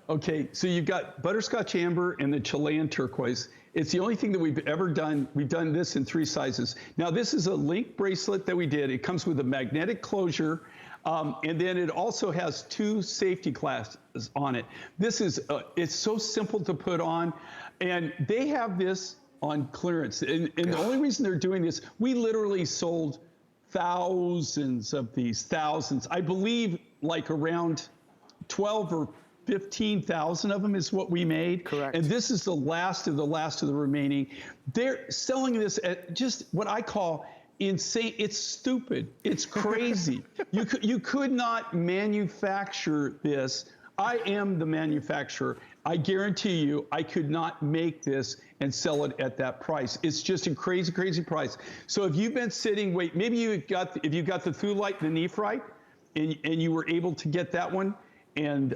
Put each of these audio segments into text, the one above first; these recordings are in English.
Okay, so you've got butterscotch amber and the Chilean turquoise. It's the only thing that we've ever done. We've done this in 3 sizes. Now, this is a link bracelet that we did. It comes with a magnetic closure, and then it also has 2 safety clasps on it. This is, it's so simple to put on, and they have this on clearance. And the only reason they're doing this, we literally sold thousands of these, thousands. I believe like around 12 or 15,000 of them is what we made. Correct. And this is the last of the remaining. They're selling this at just what I call insane. It's stupid. It's crazy. You could not manufacture this. I am the manufacturer. I guarantee you, I could not make this and sell it at that price. It's just a crazy, crazy price. So if you've been sitting, maybe if you got the Thulite, the Nephrite, and you were able to get that one, and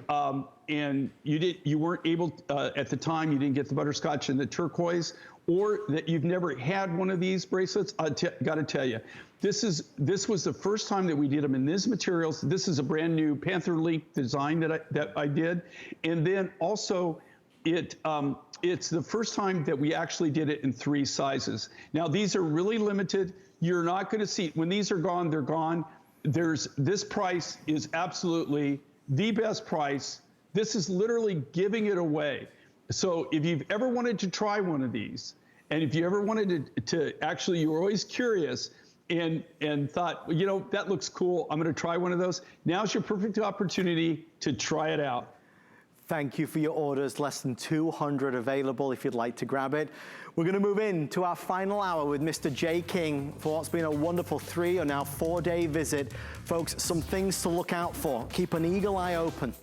you weren't able at the time, you didn't get the butterscotch and the turquoise, or that you've never had one of these bracelets, I got to tell you, this was the first time that we did them in these materials. This is a brand new Panther Leaf design that I did, and then also it's the first time that we actually did it in 3 sizes. Now these are really limited. You're not going to see when these are gone. They're gone. This price is absolutely the best price. This is literally giving it away. So if you've ever wanted to try one of these, and if you ever wanted to actually, you were always curious and thought, well, you know, that looks cool, I'm going to try one of those. Now's your perfect opportunity to try it out. Thank you for your orders. Less than 200 available if you'd like to grab it. We're going to move into our final hour with Mr. Jay King for what's been a wonderful 3 or now 4-day visit. Folks, some things to look out for. Keep an eagle eye open.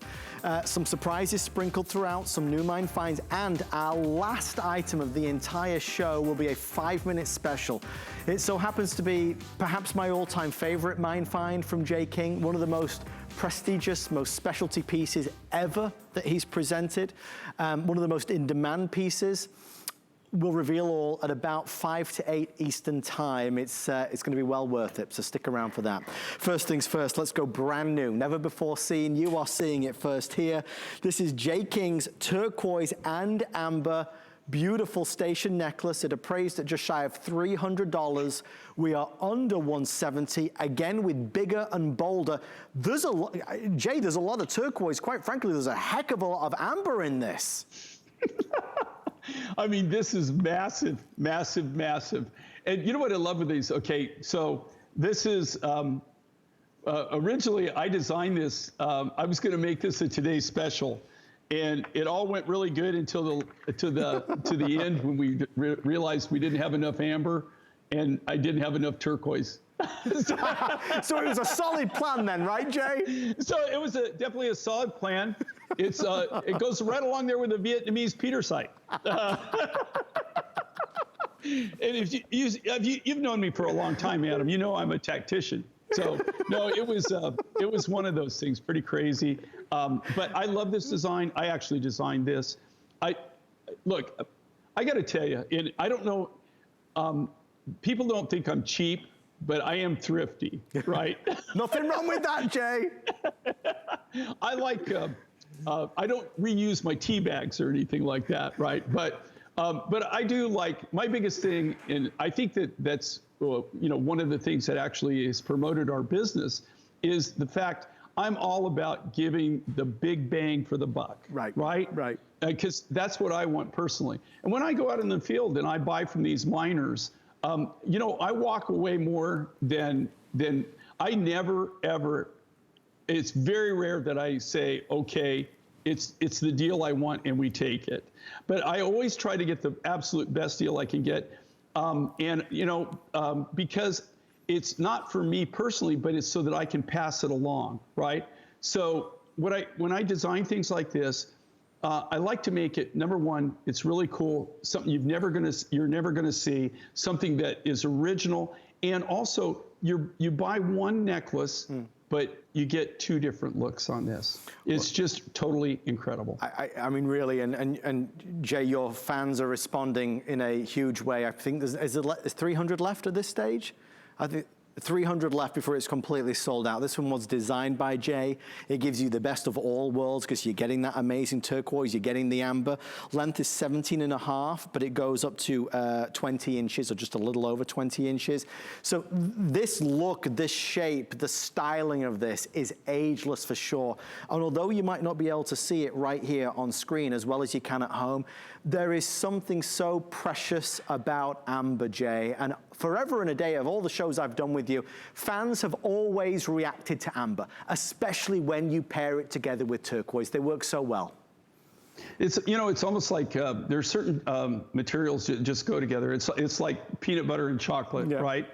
Some surprises sprinkled throughout, some new mine finds, and our last item of the entire show will be a 5-minute special. It so happens to be perhaps my all-time favorite mine find from Jay King, one of the most prestigious, most specialty pieces ever that he's presented, one of the most in-demand pieces. We'll reveal all at about 5 to 8 Eastern time. It's going to be well worth it, so stick around for that. First things first, let's go brand new. Never before seen, you are seeing it first here. This is Jay King's turquoise and amber beautiful station necklace. It appraised at just shy of $300. We are under $170, again with bigger and bolder. There's a lot, Jay, there's a lot of turquoise. Quite frankly, there's a heck of a lot of amber in this. I mean, this is massive, massive, massive. And you know what I love with these? Okay, so this is, originally I designed this, I was gonna make this a Today's Special. And it all went really good until to the end when we realized we didn't have enough amber and I didn't have enough turquoise. So it was a solid plan then, right, Jay? So it was definitely a solid plan. It's it goes right along there with the Vietnamese Petersite. And if you've known me for a long time, Adam, you know I'm a tactician. So no, it was one of those things, pretty crazy. But I love this design. I actually designed this. Look, I got to tell you, and I don't know, people don't think I'm cheap, but I am thrifty, right? Nothing wrong with that, Jay. I like, I don't reuse my tea bags or anything like that, right? But I do like, my biggest thing, and I think that's, you know, one of the things that actually has promoted our business is the fact I'm all about giving the big bang for the buck. Right. Right? Right. Because that's what I want personally. And when I go out in the field and I buy from these miners, you know, I walk away more than I never, ever, it's very rare that I say, okay, it's the deal I want and we take it. But I always try to get the absolute best deal I can get. And, you know, because it's not for me personally, but it's so that I can pass it along, right? So when I design things like this, I like to make it, number one, it's really cool, something you're never gonna see, something that is original, and also you buy one necklace, but you get 2 different looks on this. It's just totally incredible. I mean, really, and Jay, your fans are responding in a huge way. I think is 300 left at this stage? I think 300 left before it's completely sold out. This one was designed by Jay. It gives you the best of all worlds because you're getting that amazing turquoise, you're getting the amber. Length is 17.5, but it goes up to 20 inches or just a little over 20 inches. So this look, this shape, the styling of this is ageless for sure. And although you might not be able to see it right here on screen as well as you can at home, there is something so precious about amber, Jay. And forever and a day of all the shows I've done with you, fans have always reacted to amber, especially when you pair it together with turquoise. They work so well. It's, you know, it's almost like there's certain materials that just go together. It's like peanut butter and chocolate, right?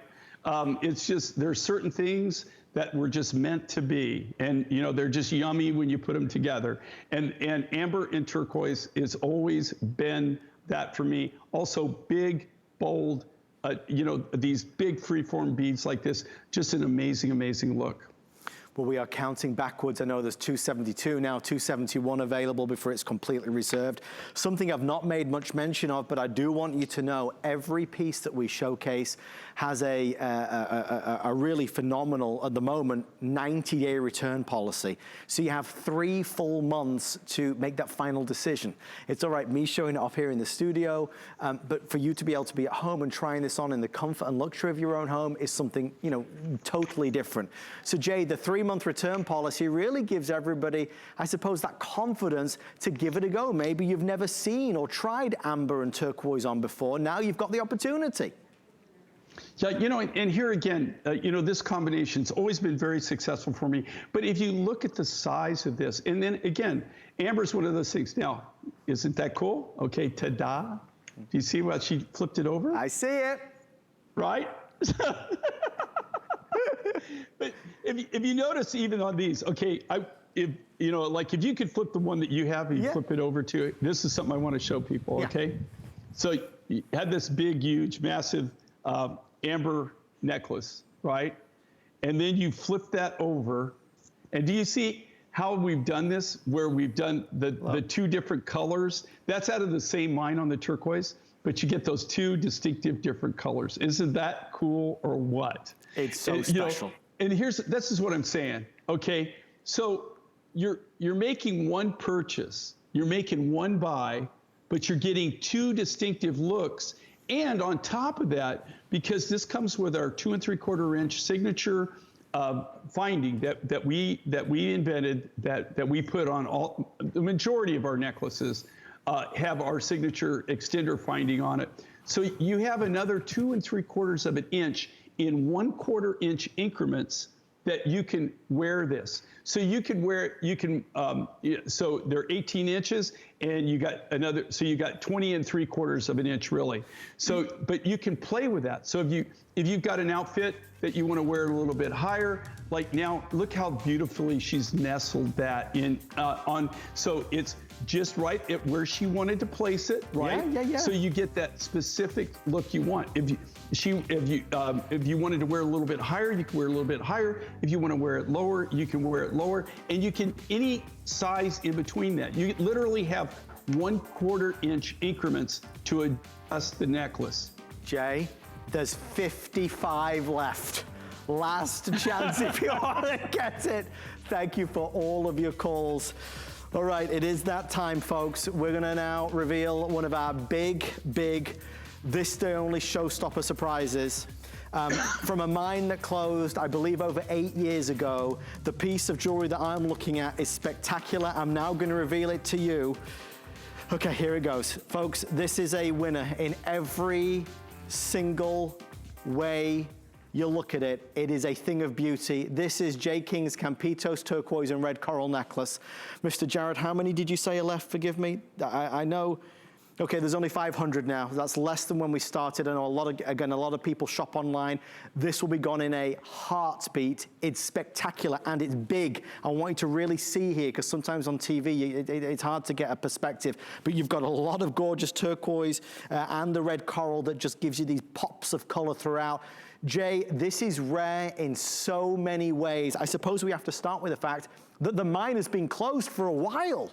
It's just, there's certain things that were just meant to be. And, you know, they're just yummy when you put them together. And amber and turquoise has always been that for me. Also big, bold, you know, these big freeform beads like this, just an amazing, amazing look. Well, we are counting backwards. I know there's 272 now, 271 available before it's completely reserved. Something I've not made much mention of, but I do want you to know every piece that we showcase has a really phenomenal, at the moment, 90-day return policy. So you have 3 full months to make that final decision. It's all right, me showing it off here in the studio, but for you to be able to be at home and trying this on in the comfort and luxury of your own home is something, you know, totally different. So Jay, the 3-month return policy really gives everybody, I suppose, that confidence to give it a go. Maybe you've never seen or tried amber and turquoise on before. Now you've got the opportunity. Yeah, you know, and here again, you know, this combination's always been very successful for me. But if you look at the size of this, and then again, amber's one of those things. Now, isn't that cool? Okay, ta-da. Do you see what she flipped it over? I see it. Right? But if you notice, even on these, okay, if you know, like if you could flip the one that you have and you flip it over to it, this is something I want to show people, okay? So you had this big, huge, massive amber necklace, right? And then you flip that over, and do you see how we've done this, where we've done the 2 different colors? That's out of the same mine on the turquoise, but you get those 2 distinctive different colors. Isn't that cool or what? It's so special. You know, and this is what I'm saying, okay? So you're making one purchase, you're making one buy, but you're getting 2 distinctive looks. And on top of that, because this comes with our 2 3/4 inch signature finding that we invented, that we put on the majority of our necklaces, have our signature extender finding on it. So you have another 2 3/4 of an inch in 1/4 inch increments that you can wear this. So you can wear, so they're 18 inches and you got another, so you got 20 3/4 of an inch really. So, but you can play with that. So if you've got an outfit that you want to wear a little bit higher, like now, look how beautifully she's nestled that in so it's just right at where she wanted to place it, right? Yeah. So you get that specific look you want. If you wanted to wear a little bit higher, you can wear a little bit higher. If you want to wear it lower, you can wear it lower, and you can any size in between that. You literally have 1/4 inch increments to adjust the necklace. Jay, there's 55 left. Last chance if you want to get it. Thank you for all of your calls. All right, it is that time, folks. We're gonna now reveal one of our big, this day only showstopper surprises. From a mine that closed, I believe, over 8 years ago. The piece of jewelry that I'm looking at is spectacular. I'm now gonna reveal it to you. Okay, here it goes. Folks, this is a winner in every single way you look at it. It is a thing of beauty. This is Jay King's Campitos turquoise and red coral necklace. Mr. Jared, how many did you say are left? Forgive me. I know. Okay, there's only 500 now. That's less than when we started. I know a lot of people shop online. This will be gone in a heartbeat. It's spectacular and it's big. I want you to really see here, because sometimes on TV, it's hard to get a perspective, but you've got a lot of gorgeous turquoise and the red coral that just gives you these pops of color throughout. Jay, this is rare in so many ways. I suppose we have to start with the fact that the mine has been closed for a while.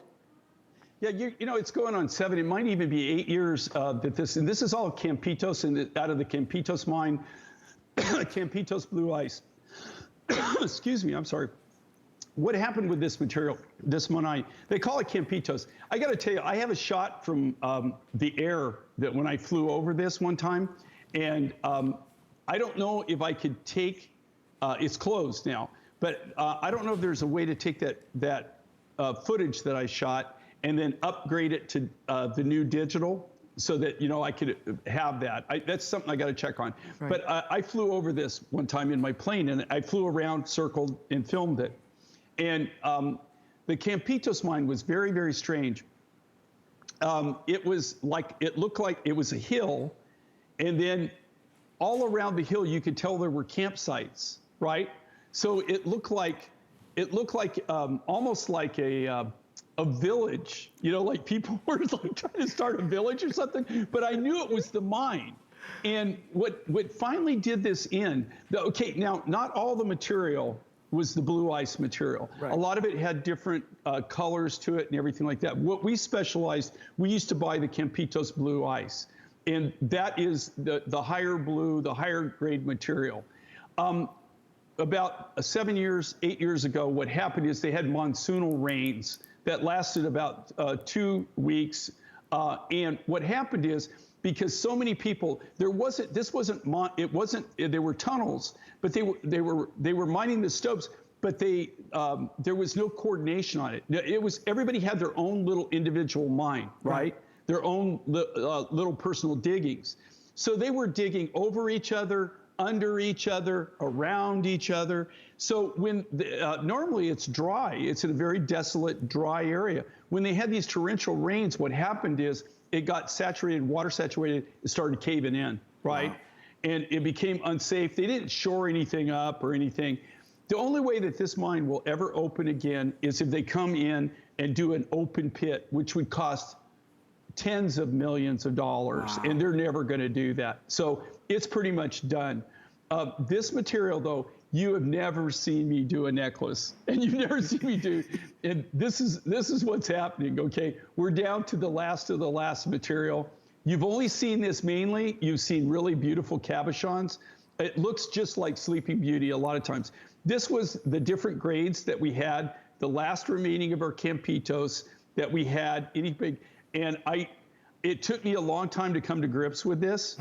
Yeah, you know, it's going on 7. It might even be 8 years that this is all Campitos, and out of the Campitos mine. Campitos blue ice. Excuse me, I'm sorry. What happened with this material, this one they call it Campitos. I got to tell you, I have a shot from the air that when I flew over this one time, and I don't know if I could take, it's closed now, but I don't know if there's a way to take that footage that I shot and then upgrade it to the new digital so that, you know, I could have that. That's something I got to check on. Right. But I flew over this one time in my plane, and I flew around, circled, and filmed it. And the Campitos mine was very, very strange. It looked like it was a hill, and then all around the hill you could tell there were campsites, right? So it looked like almost like a village, you know, like people were like trying to start a village or something. But I knew it was the mine. And what finally did this okay, now not all the material was the blue ice material. Right. A lot of it had different colors to it and everything like that. What we specialized, we used to buy the Campitos blue ice. And that is the higher blue, the higher grade material. About 8 years ago, what happened is they had monsoonal rains that lasted about 2 weeks. And what happened is, because so many people, there were tunnels, but they were mining the stopes, but there was no coordination on it. Everybody had their own little individual mine, right? Their own little personal diggings. So they were digging over each other, under each other, around each other. So when normally it's dry, it's in a very desolate, dry area. When they had these torrential rains, what happened is it got saturated, water saturated, it started caving in, right? Wow. And it became unsafe. They didn't shore anything up or anything. The only way that this mine will ever open again is if they come in and do an open pit, which would cost tens of millions of dollars. Wow. And they're never going to do that. So it's pretty much done. This material, though, you have never seen me do a necklace, and you've never seen me do. And this is what's happening. Okay, we're down to the last of the last material. You've only seen this mainly. You've seen really beautiful cabochons. It looks just like Sleeping Beauty a lot of times. This was the different grades that we had, the last remaining of our Campitos that we had. And it took me a long time to come to grips with this,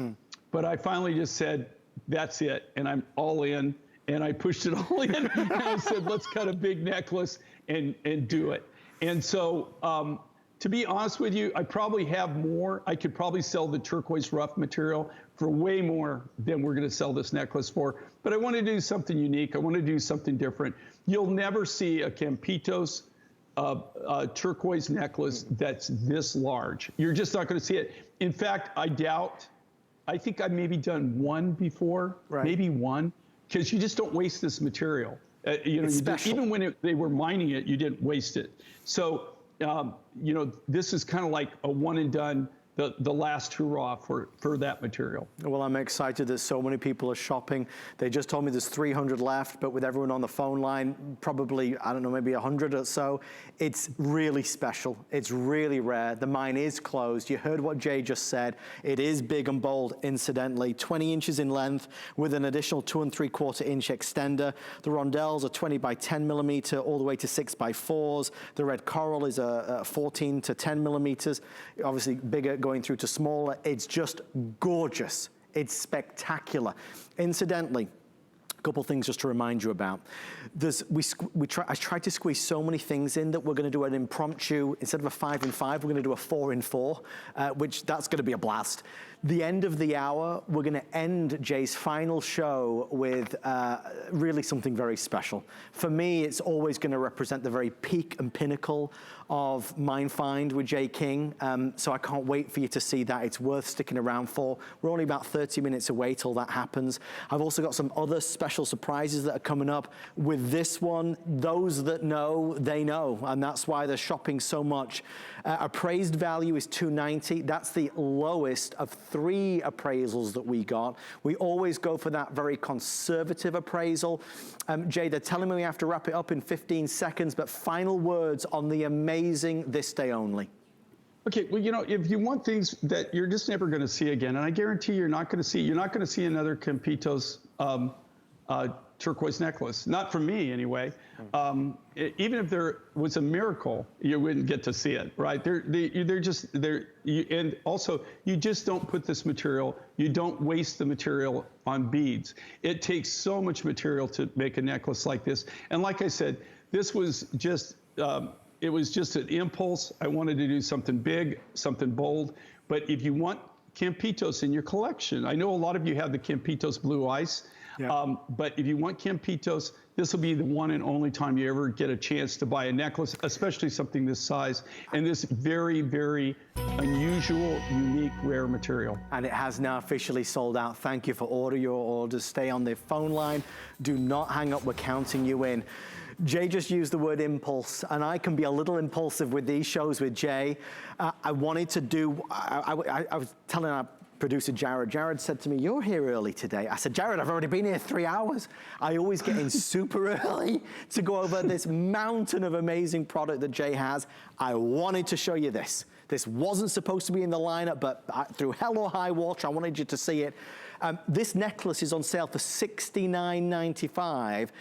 but I finally just said, that's it, and I'm all in, and I pushed it all in, and I said, let's cut a big necklace and do it. And so, to be honest with you, I probably have more. I could probably sell the turquoise rough material for way more than we're going to sell this necklace for, but I want to do something unique. I want to do something different. You'll never see a Campitos turquoise necklace that's this large. You're just not going to see it. In fact, I think I've maybe done one before, maybe one, because you just don't waste this material. Even when they were mining it, you didn't waste it. So, this is kind of like a one and done, the last hurrah for that material. Well, I'm excited. There's so many people are shopping. They just told me there's 300 left, but with everyone on the phone line, probably, I don't know, maybe 100 or so. It's really special. It's really rare. The mine is closed. You heard what Jay just said. It is big and bold, incidentally, 20 inches in length with an additional 2 3/4 inch extender. The rondelles are 20 by 10 millimeter all the way to 6 by 4s. The red coral is a 14 to 10 millimeters, obviously bigger going through to smaller. It's just gorgeous. It's spectacular. Incidentally, a couple things just to remind you about. I tried to squeeze so many things in that we're going to do an impromptu, instead of a 5 in 5, we're going to do a 4 in 4, which that's going to be a blast. The end of the hour, we're going to end Jay's final show with really something very special. For me, it's always going to represent the very peak and pinnacle of Mine Find with Jay King. So I can't wait for you to see that. It's worth sticking around for. We're only about 30 minutes away till that happens. I've also got some other special surprises that are coming up. With this one, those that know, they know, and that's why they're shopping so much. Appraised value is $290. That's the lowest of 3 appraisals that we got. We always go for that very conservative appraisal. Jay, they're telling me we have to wrap it up in 15 seconds, but final words on the amazing This Day Only. Okay, well, if you want things that you're just never going to see again, and I guarantee you're not going to see another Campitos turquoise necklace. Not from me, anyway. Even if there was a miracle, you wouldn't get to see it, right? And also, you just don't put this material, you don't waste the material on beads. It takes so much material to make a necklace like this. And like I said, this was just, it was just an impulse. I wanted to do something big, something bold. But if you want Campitos in your collection, I know a lot of you have the Campitos blue ice. Yeah. But if you want Campitos, this will be the one and only time you ever get a chance to buy a necklace, especially something this size and this very, very unusual, unique, rare material. And it has now officially sold out. Thank you for ordering your orders. Stay on the phone line. Do not hang up. We're counting you in. Jay just used the word impulse, and I can be a little impulsive with these shows with Jay. I wanted to do, I was telling our producer Jared said to me, "You're here early today." I said, "Jared, I've already been here 3 hours." I always get in super early to go over this mountain of amazing product that Jay has. I wanted to show you this. This wasn't supposed to be in the lineup, but through hell or high water, I wanted you to see it. This necklace is on sale for $69.95.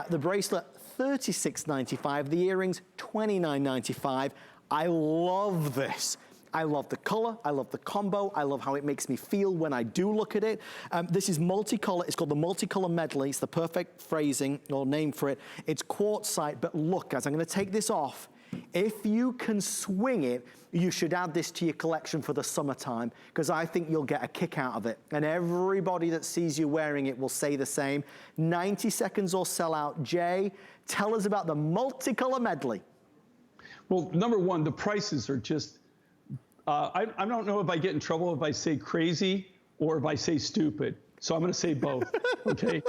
The bracelet, $36.95. The earrings, $29.95. I love this. I love the color, I love the combo, I love how it makes me feel when I do look at it. This is multicolor, it's called the Multicolor Medley. It's the perfect phrasing or name for it. It's quartzite, but look guys, I'm gonna take this off. If you can swing it, you should add this to your collection for the summertime, because I think you'll get a kick out of it. And everybody that sees you wearing it will say the same. 90 seconds or sell out. Jay, tell us about the Multicolor Medley. Well, number one, the prices are just, I don't know if I get in trouble if I say crazy or if I say stupid. So I'm going to say both, okay?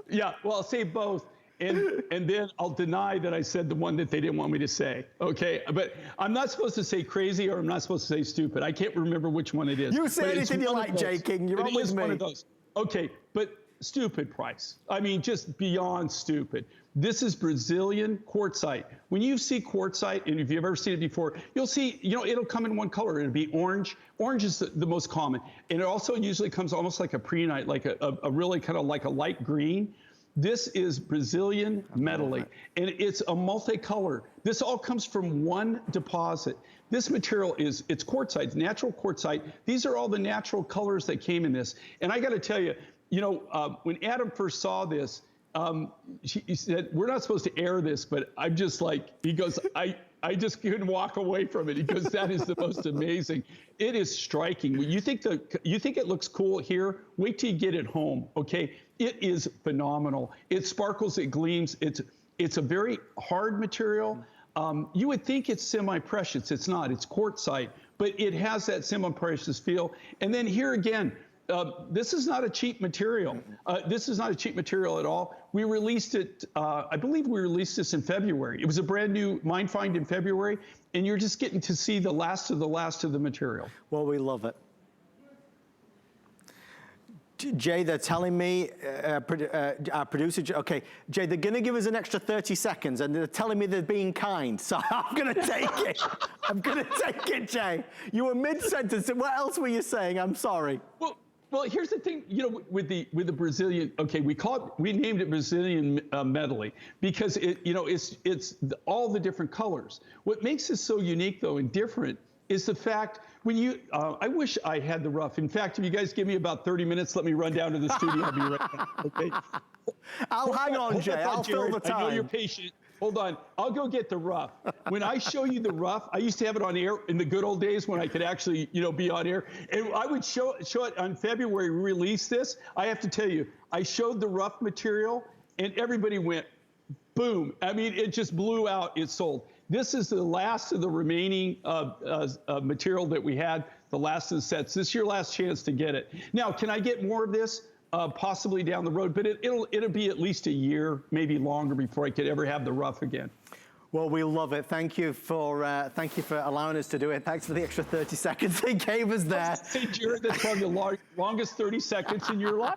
Yeah, well, I'll say both. And then I'll deny that I said the one that they didn't want me to say, okay? But I'm not supposed to say crazy or I'm not supposed to say stupid. I can't remember which one it is. You say anything you like, Jay King. You're on with me. One of those. Okay, but stupid price. I mean, just beyond stupid. This is Brazilian quartzite. When you see quartzite, and if you've ever seen it before, you'll see, you know, it'll come in one color. It'll be orange. Orange is the most common. And it also usually comes almost like a prehnite, like a really kind of like a light green. This is Brazilian Medley, and it's a multicolor. This all comes from one deposit. This material it's quartzite, natural quartzite. These are all the natural colors that came in this. And I got to tell you, you know, when Adam first saw this, he said, "We're not supposed to air this," but I'm just like, he goes, I just couldn't walk away from it. He goes, "That is the most amazing." It is striking. You think it looks cool here? Wait till you get it home, okay? It is phenomenal. It sparkles, it gleams. It's a very hard material. You would think it's semi-precious. It's not. It's quartzite, but it has that semi-precious feel. And then here again, this is not a cheap material. This is not a cheap material at all. We released it, I believe we released this in February. It was a brand new mine find in February, and you're just getting to see the last of the material. Well, we love it. Jay, they're telling me, our producer, okay, Jay, they're gonna give us an extra 30 seconds and they're telling me they're being kind, so I'm gonna take it. I'm gonna take it, Jay. You were mid-sentence, what else were you saying? I'm sorry. Well, here's the thing, you know, with the Brazilian, okay, we named it Brazilian Medley because it's all the different colors. What makes this so unique though and different is the fact when you, I wish I had the rough. In fact, if you guys give me about 30 minutes, let me run down to the studio. I'll be right back, okay? Hang on, Jay, I'll fill the time. I know you're patient. Hold on, I'll go get the rough. When I show you the rough, I used to have it on air in the good old days when I could actually, you know, be on air. And I would show it on February, release this. I have to tell you, I showed the rough material and everybody went, boom. I mean, it just blew out, it sold. This is the last of the remaining material that we had, the last of the sets. This is your last chance to get it. Now, can I get more of this? Possibly down the road, but it'll be at least a year, maybe longer, before I could ever have the rough again. Well, we love it. Thank you for allowing us to do it. Thanks for the extra 30 seconds they gave us there. Say, Jared, that's probably the longest 30 seconds in your life.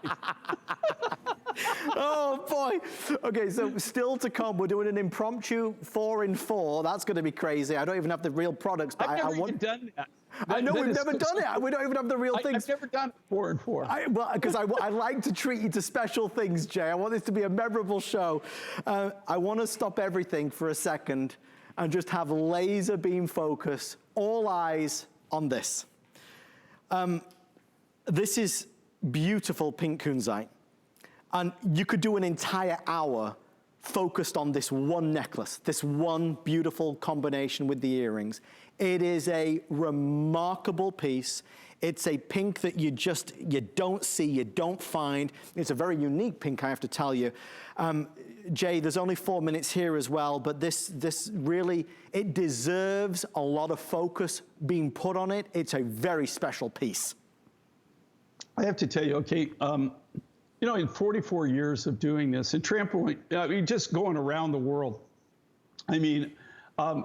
Oh boy. Okay, so still to come, we're doing an impromptu 4 in 4. That's going to be crazy. I don't even have the real products, but I've I never want. even done that. I know we've never done it. We don't even have the real things. I've never done 4 in 4. Well, because I like to treat you to special things, Jay. I want this to be a memorable show. I want to stop everything for a second and just have laser beam focus, all eyes on this. This is beautiful pink Quartzite. And you could do an entire hour focused on this one necklace, this one beautiful combination with the earrings. It is a remarkable piece. It's a pink that you don't see, you don't find. It's a very unique pink, I have to tell you. Jay, there's only 4 minutes here as well, but this really, it deserves a lot of focus being put on it. It's a very special piece. I have to tell you, okay, you know, in 44 years of doing this, and trampoline, I mean, just going around the world, I mean,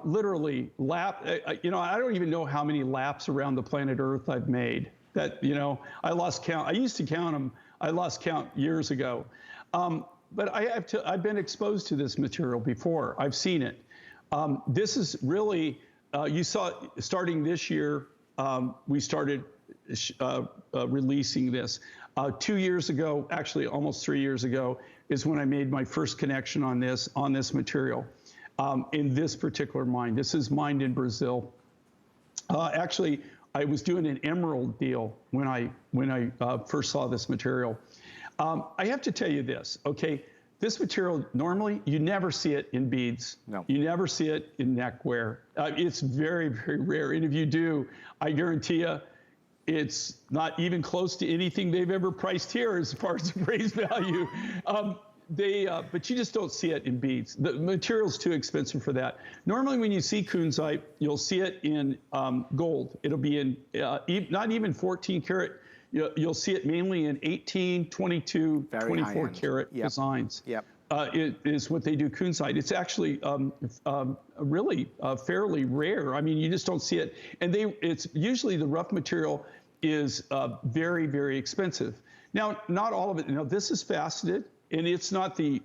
literally, you know, I don't even know how many laps around the planet Earth I've made. That, you know, I lost count. I used to count them. I lost count years ago. But I've been exposed to this material before. I've seen it. This is really, you saw, starting this year, we started releasing this. 2 years ago, actually almost 3 years ago, is when I made my first connection on this material, in this particular mine. This is mined in Brazil. Actually, I was doing an emerald deal when I first saw this material. I have to tell you this, okay? This material, normally, you never see it in beads. No. You never see it in neckwear. It's very, very rare. And if you do, I guarantee you, it's not even close to anything they've ever priced here as far as appraised value. But you just don't see it in beads. The material's too expensive for that. Normally, when you see Quartzite, you'll see it in gold. It'll be in not even 14 karat. You'll see it mainly in 18, 22, very 24 karat designs. Yep. It is what they do Quartzite. It's actually really fairly rare. I mean, you just don't see it. And it's usually the rough material is very, very expensive. Now, not all of it. You know, this is faceted, and it's not the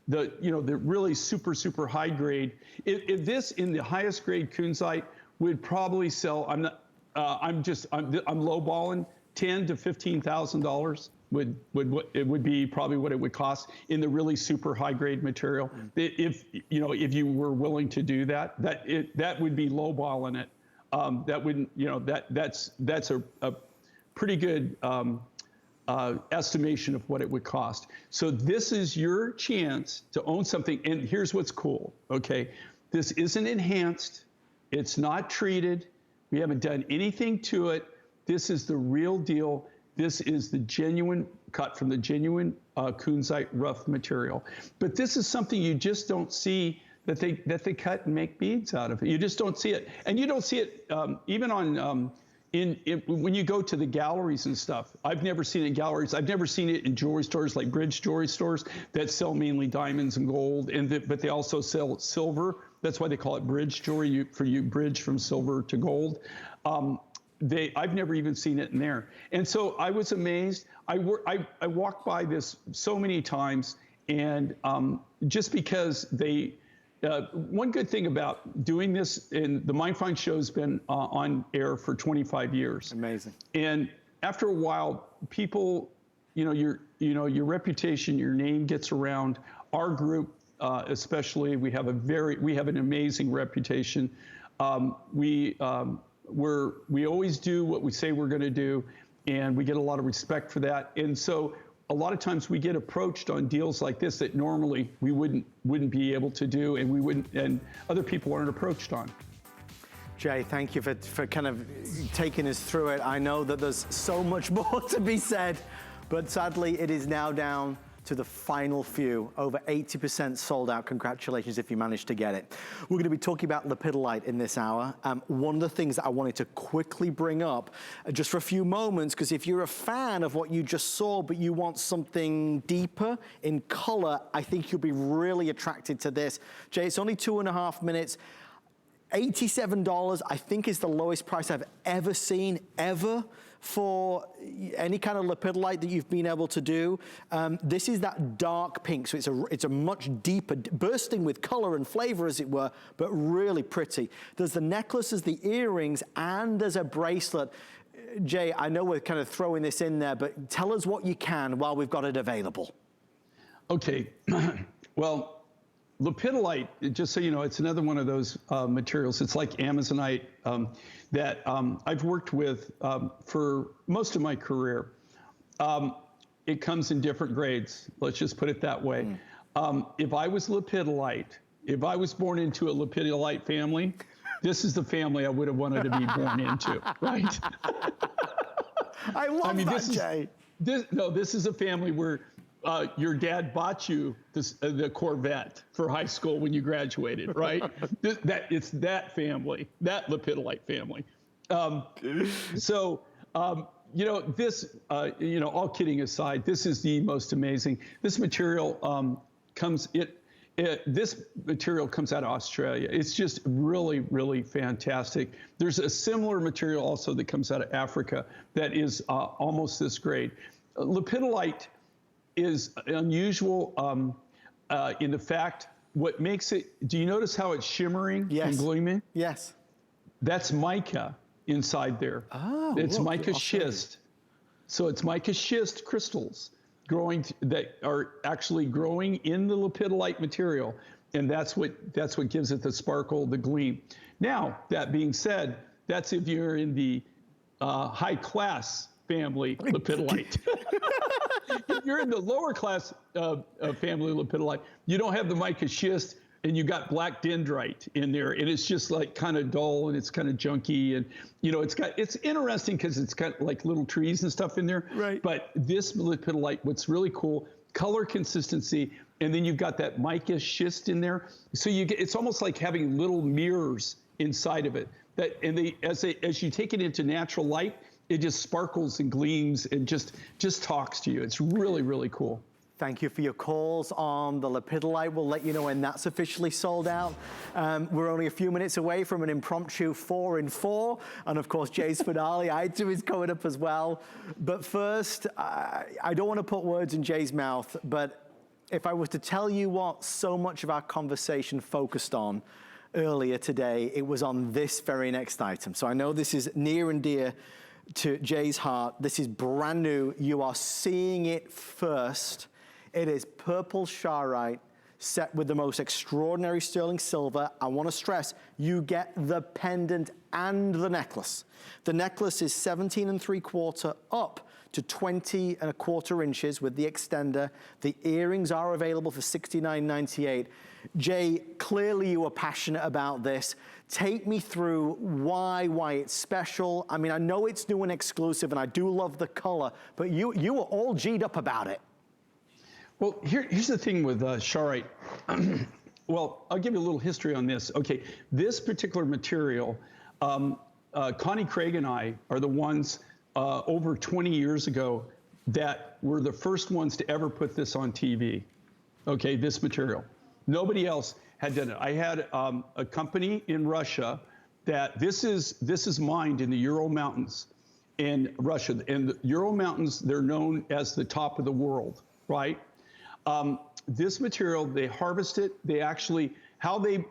really super high grade. If this in the highest grade Quartzite would probably sell. I'm lowballing $10,000 to $15,000 would be probably what it would cost in the really super high grade material. If you were willing to do that would be lowballing it. That wouldn't, that's a pretty good estimation of what it would cost. So this is your chance to own something. And here's what's cool. Okay, this isn't enhanced. It's not treated. We haven't done anything to it. This is the real deal. This is the genuine, cut from the genuine Quartzite rough material. But this is something you just don't see that they cut and make beads out of it. You just don't see it. And you don't see it even on, when you go to the galleries and stuff. I've never seen it in galleries. I've never seen it in jewelry stores like Bridge jewelry stores that sell mainly diamonds and gold, but they also sell silver. That's why they call it bridge jewelry, bridge from silver to gold. I've never even seen it in there. And so I was amazed. I walked by this so many times, and just because one good thing about doing this, and the MineFind show's been on air for 25 years. Amazing. And after a while, people, your reputation, your name gets around. Our group, especially, we have an amazing reputation. We always do what we say we're going to do, and we get a lot of respect for that. And so a lot of times we get approached on deals like this that normally we wouldn't be able to do, and other people aren't approached on. Jay, thank you for kind of taking us through it. I know that there's so much more to be said, but sadly it is now down to the final few. Over 80% sold out. Congratulations if you managed to get it. We're going to be talking about lepidolite in this hour. One of the things that I wanted to quickly bring up just for a few moments, because if you're a fan of what you just saw, but you want something deeper in color, I think you'll be really attracted to this. Jay, it's only 2.5 minutes. $87, I think, is the lowest price I've ever seen, ever, for any kind of lepidolite that you've been able to do. This is that dark pink, so it's a much deeper, bursting with color and flavor, as it were, but really pretty. There's the necklace, there's the earrings, and there's a bracelet. Jay, I know we're kind of throwing this in there, but tell us what you can while we've got it available. Okay, well, lepidolite, just so you know, it's another one of those materials. It's like Amazonite that I've worked with for most of my career. It comes in different grades. Let's just put it that way. If I was lepidolite, if I was born into a lepidolite family, this is the family I would have wanted to be born into, right? I love that, Jay. This is a family where your dad bought you the Corvette for high school when you graduated, right? It's that family, that lepidolite family. You know, this, you know, all kidding aside, this is the most amazing. This material this material comes out of Australia. It's just really, really fantastic. There's a similar material also that comes out of Africa that is almost this great. Lepidolite is unusual in the fact, what makes it, do you notice how it's shimmering and gleaming? Yes. That's mica inside there. Oh, it's mica schist. So it's mica schist crystals that are actually growing in the lepidolite material, and that's what gives it the sparkle, the gleam. Now, that being said, that's if you're in the high class family lepidolite. If you're in the lower class family lepidolite, you don't have the mica schist, and you got black dendrite in there, and it's just like kind of dull and it's kind of junky, and you know, it's interesting because it's got like little trees and stuff in there. Right. But this lepidolite, what's really cool, color consistency, and then you've got that mica schist in there, so it's almost like having little mirrors inside of it. As you take it into natural light, it just sparkles and gleams and just talks to you. It's really, really cool. Thank you for your calls on the lepidolite. We'll let you know when that's officially sold out. We're only a few minutes away from an impromptu 4 in 4. And of course, Jay's finale item is coming up as well. But first, I don't want to put words in Jay's mouth, but if I was to tell you what so much of our conversation focused on earlier today, it was on this very next item. So I know this is near and dear to Jay's heart. This is brand new. You are seeing it first. It is purple charoite set with the most extraordinary sterling silver. I want to stress, you get the pendant and the necklace. The necklace is 17 3/4 up to 20 1/4 inches with the extender. The earrings are available for $69.98. Jay, clearly you are passionate about this. Take me through why it's special. I mean, I know it's new and exclusive, and I do love the color, but you were all G'd up about it. Well, here's the thing with charoite. Well, I'll give you a little history on this. Okay, this particular material, Connie Craig and I are the ones over 20 years ago that were the first ones to ever put this on TV. Okay, this material. Nobody else had done it. I had a company in Russia that this is mined in the Ural Mountains in Russia. And the Ural Mountains, they're known as the top of the world, right? This material, they harvest it. They actually, how they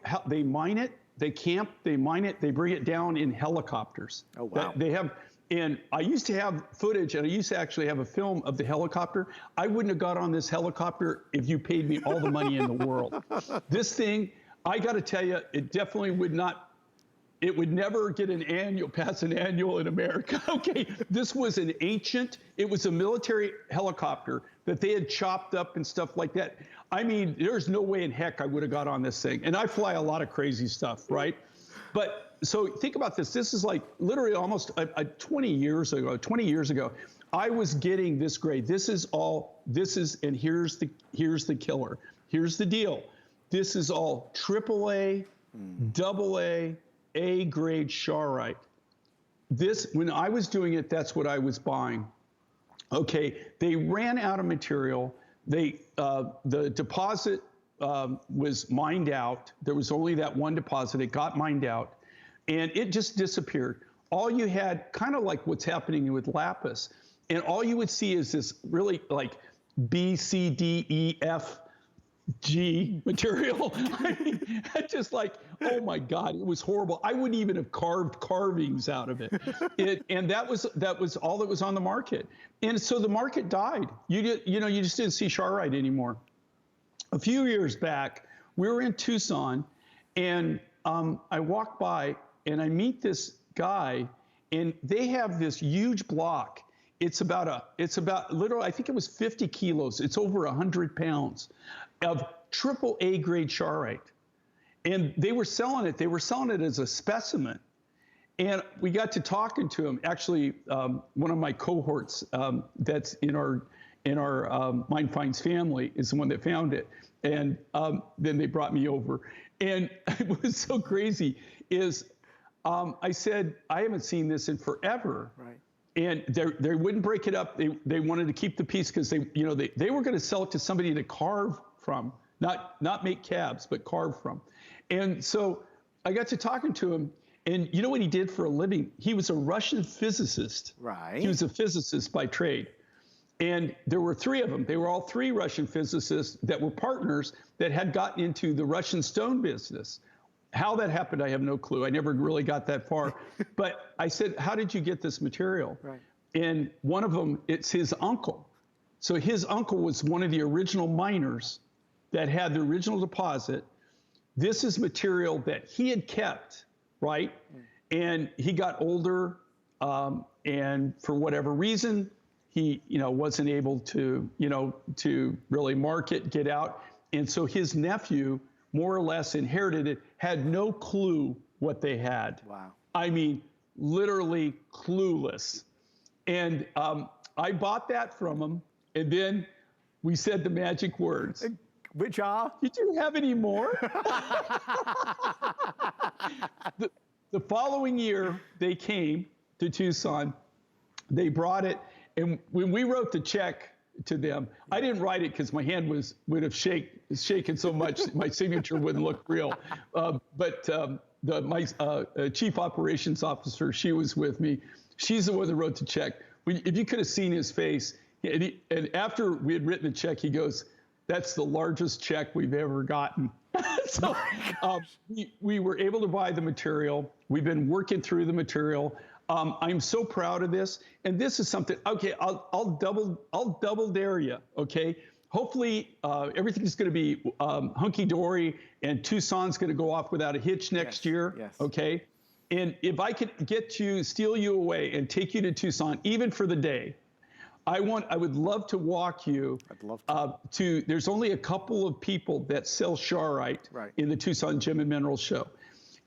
mine it, they camp, they mine it, they bring it down in helicopters. Oh, wow. They have, and I used to have footage, and I used to actually have a film of the helicopter. I wouldn't have got on this helicopter if you paid me all the money in the world. This thing, I got to tell you, it definitely would not, it would never get pass an annual in America. Okay, this was an ancient, it was a military helicopter that they had chopped up and stuff like that. I mean, there's no way in heck I would have got on this thing. And I fly a lot of crazy stuff, right? But so think about this. This is like literally almost 20 years ago, I was getting this grade. And here's the killer. Here's the deal. This is all AAA, AA, A grade charoite. When I was doing it, that's what I was buying. Okay, they ran out of material. The deposit was mined out. There was only that one deposit. It got mined out, and it just disappeared. All you had, kind of like what's happening with lapis, and all you would see is this really like B, C, D, E, F, G material. I mean, just like, oh my God, it was horrible. I wouldn't even have carved carvings out of it. And that was all that was on the market. And so the market died. You just didn't see charoite anymore. A few years back, we were in Tucson, and I walked by and I meet this guy, and they have this huge block. It's about literally, I think it was 50 kilos. It's over 100 pounds of AAA grade charoite. And they were selling it. They were selling it as a specimen. And we got to talking to him. Actually, one of my cohorts that's in our Mine Finds family is the one that found it. And then they brought me over. And it was so crazy is I said, I haven't seen this in forever. Right. And they wouldn't break it up. They wanted to keep the piece because they were going to sell it to somebody to carve from, not make cabs, but carve from. And so I got to talking to him, and you know what he did for a living? He was a Russian physicist. Right. He was a physicist by trade. And there were three of them. They were all three Russian physicists that were partners that had gotten into the Russian stone business. How that happened, I have no clue. I never really got that far. But I said, how did you get this material? Right. And one of them, it's his uncle. So his uncle was one of the original miners that had the original deposit. This is material that he had kept, right? And he got older, and for whatever reason, he wasn't able to really market, get out. And so his nephew more or less inherited it, had no clue what they had. Wow. I mean, literally clueless. And I bought that from him, and then we said the magic words. Which are? Did you have any more? The following year, they came to Tucson. They brought it, and when we wrote the check to them, I didn't write it because my hand would have shaken so much my signature wouldn't look real. But my chief operations officer, she was with me. She's the one that wrote the check. If you could have seen his face, and after we had written the check, he goes, "That's the largest check we've ever gotten." So we were able to buy the material. We've been working through the material. I'm so proud of this, and this is something. Okay, I'll double dare you. Okay, hopefully everything's going to be hunky dory, and Tucson's going to go off without a hitch next year. Yes. Okay, and if I could steal you away and take you to Tucson, even for the day, I would love to walk you. I'd love to. There's only a couple of people that sell charoite in the Tucson Gem and Mineral Show,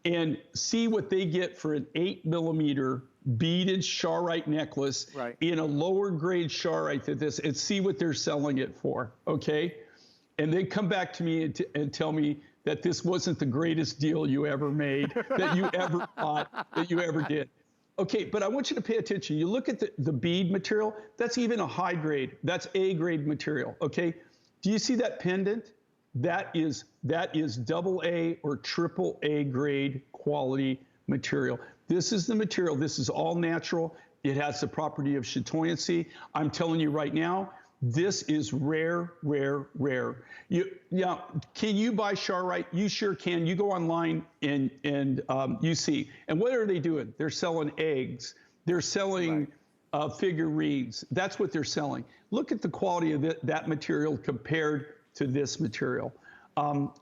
and see what they get for an 8mm beaded charoite necklace in a lower grade charoite than this, and see what they're selling it for, okay? And they come back to me and tell me that this wasn't the greatest deal you ever made, that you ever bought, that you ever did. Okay, but I want you to pay attention. You look at the bead material, that's even a high grade. That's A grade material, okay? Do you see that pendant? That is AA or AAA grade quality material. This is the material. This is all natural. It has the property of chatoyancy. I'm telling you right now, this is rare, rare, rare. Can you buy charoite? You sure can. You go online and you see. And what are they doing? They're selling eggs. They're selling figurines. That's what they're selling. Look at the quality of that material compared to this material.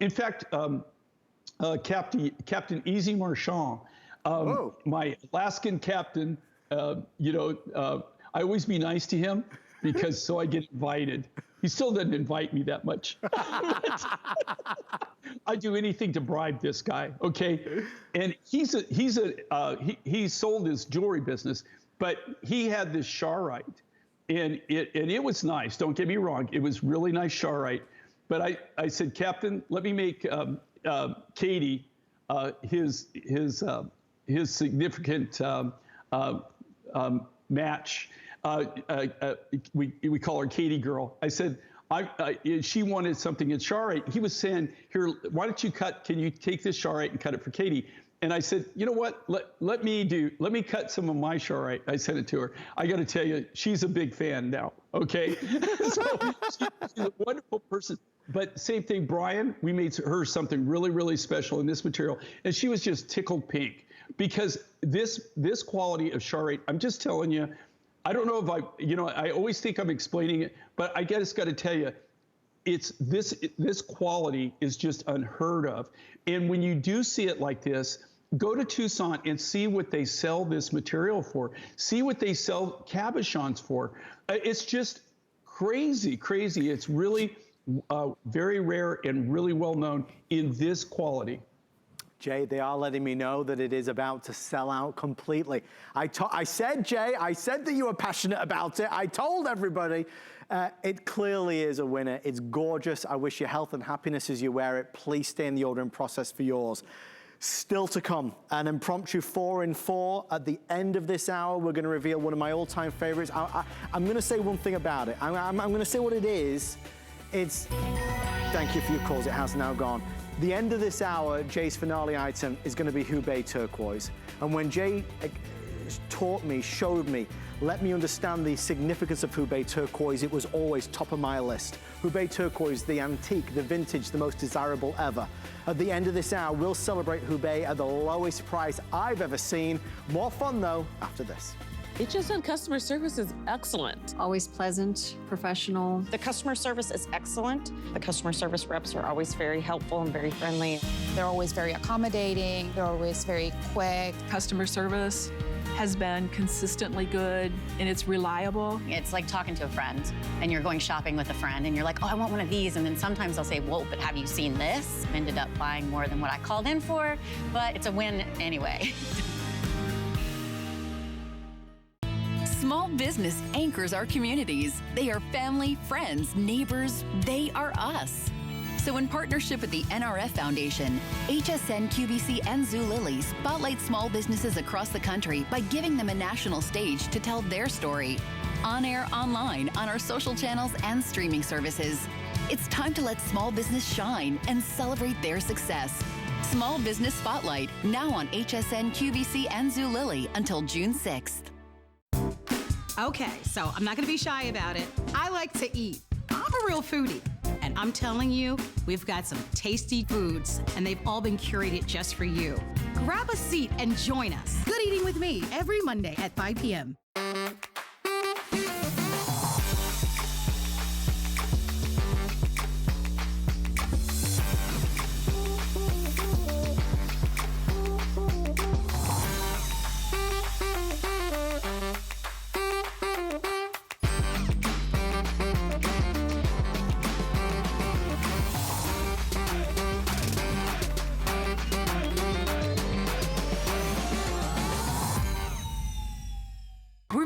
In fact, Captain Easy Marchand, my Alaskan captain, I always be nice to him because so I get invited. He still doesn't invite me that much. I do anything to bribe this guy, okay? And he sold his jewelry business, but he had this charoite, and it was nice. Don't get me wrong, it was really nice charoite. But I said, Captain, let me make Katie his significant match. We call her Katie Girl. I said, She wanted something in charrette. He was saying, here, why don't you can you take this charrette and cut it for Katie? And I said, you know what, let me cut some of my charrette. I sent it to her. I got to tell you, she's a big fan now, okay? So she's a wonderful person. But same thing, Brian, we made her something really, really special in this material. And she was just tickled pink because this quality of charrette, I'm just telling you, I don't know if I always think I'm explaining it, but I just got to tell you, it's this quality is just unheard of. And when you do see it like this, go to Tucson and see what they sell this material for. See what they sell cabochons for. It's just crazy, crazy. It's really very rare and really well known in this quality. Jay, they are letting me know that it is about to sell out completely. I said, Jay, I said that you were passionate about it. I told everybody. It clearly is a winner. It's gorgeous. I wish you health and happiness as you wear it. Please stay in the ordering process for yours. Still to come, an impromptu 4 in 4. At the end of this hour, we're going to reveal one of my all-time favorites. I'm going to say one thing about it. I'm going to say what it is. Thank you for your calls. It has now gone. The end of this hour, Jay's finale item is going to be Hubei Turquoise. And when Jay taught me, showed me, let me understand the significance of Hubei Turquoise, it was always top of my list. Hubei Turquoise, the antique, the vintage, the most desirable ever. At the end of this hour, we'll celebrate Hubei at the lowest price I've ever seen. More fun, though, after this. Hsn Customer Service is excellent. Always pleasant, professional. The customer service is excellent. The customer service reps are always very helpful and very friendly. They're always very accommodating. They're always very quick. Customer service has been consistently good and it's reliable. It's like talking to a friend and you're going shopping with a friend and you're like, oh, I want one of these. And then sometimes they'll say, whoa, but have you seen this? Ended up buying more than what I called in for, but it's a win anyway. Small business anchors our communities. They are family, friends, neighbors. They are us. So in partnership with the NRF Foundation, HSN, QVC, and Zulily spotlight small businesses across the country by giving them a national stage to tell their story. On air, online, on our social channels and streaming services. It's time to let small business shine and celebrate their success. Small Business Spotlight, now on HSN, QVC, and Zulily until June 6th. Okay, so I'm not gonna be shy about it. I like to eat. I'm a real foodie. And I'm telling you, we've got some tasty foods, and they've all been curated just for you. Grab a seat and join us. Good Eating with me, every Monday at 5 p.m.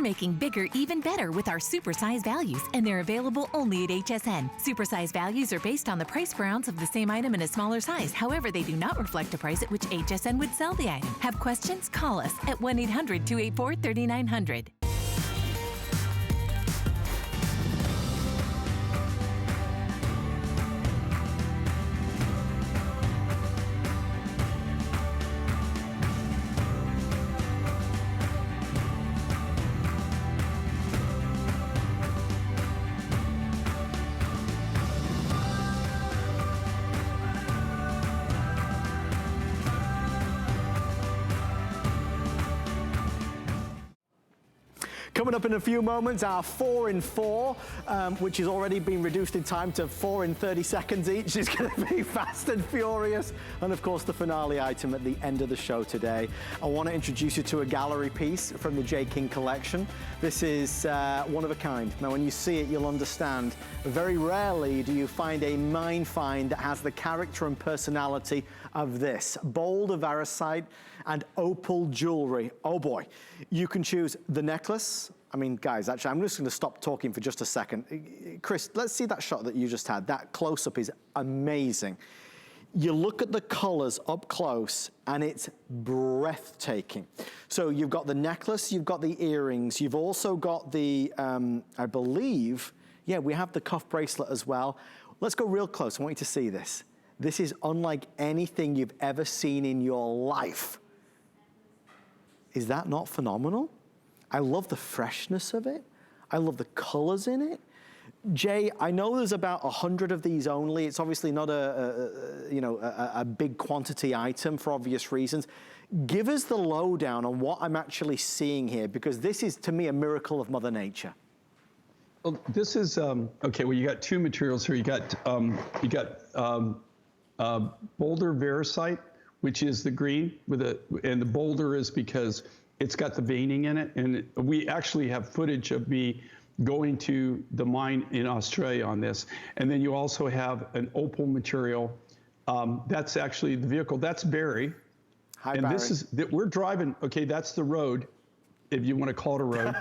Making bigger even better with our supersize values, and they're available only at HSN. Supersize values are based on the price per ounce of the same item in a smaller size. However, they do not reflect a price at which HSN would sell the item. Have questions? Call us at 1-800-284-3900. Coming up in a few moments, our 4 in 4, which has already been reduced in time to 4 in 30 seconds each, is going to be fast and furious. And of course, the finale item at the end of the show today. I want to introduce you to a gallery piece from the J. King collection. This is one of a kind. Now, when you see it, you'll understand. Very rarely do you find a mine find that has the character and personality of this. Bold Variscite and opal jewelry. Oh boy. You can choose the necklace. I mean, guys, actually, I'm just going to stop talking for just a second. Chris, let's see that shot that you just had. That close-up is amazing. You look at the colors up close and it's breathtaking. So you've got the necklace, you've got the earrings, you've also got the, I believe, Yeah, we have the cuff bracelet as well. Let's go real close. I want you to see this. This is unlike anything you've ever seen in your life. Is that not phenomenal? I love the freshness of it. I love the colors in it. Jay, I know there's about 100 of these only. It's obviously not a big quantity item for obvious reasons. Give us the lowdown on what I'm actually seeing here, because this is, to me, a miracle of Mother Nature. Well, this is, okay, well, you got two materials here. You got boulder vericite, which is the green, and the boulder is because it's got the veining in it. And we actually have footage of me going to the mine in Australia on this. And then you also have an opal material. That's actually the vehicle. That's Barry. Hi, and Barry. This is that we're driving. Okay, that's the road, if you want to call it a road.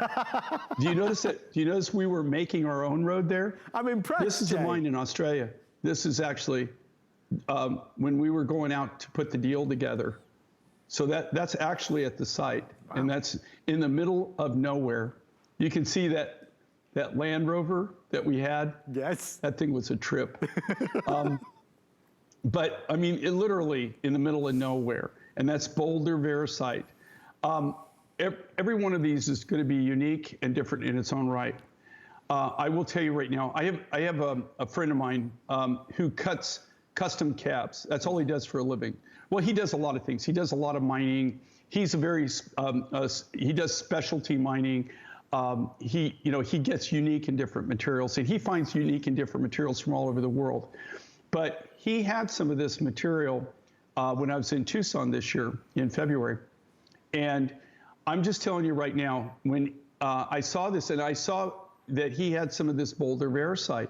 Do you notice that? Do you notice we were making our own road there? I'm impressed. This is Jay. a mine in Australia. This is actually when we were going out to put the deal together. So that's actually at the site, wow. And that's in the middle of nowhere. You can see that Land Rover that we had. Yes. That thing was a trip. But I mean, it literally in the middle of nowhere, and that's boulder vericite. Every one of these is going to be unique and different in its own right. I will tell you right now, I have a friend of mine who cuts custom cabs. That's all he does for a living. Well, he does a lot of things. He does a lot of mining. He's he does specialty mining. He gets unique and different materials, and he finds unique and different materials from all over the world. But he had some of this material when I was in Tucson this year in February. And I'm just telling you right now, when I saw this, and I saw that he had some of this boulder vericite,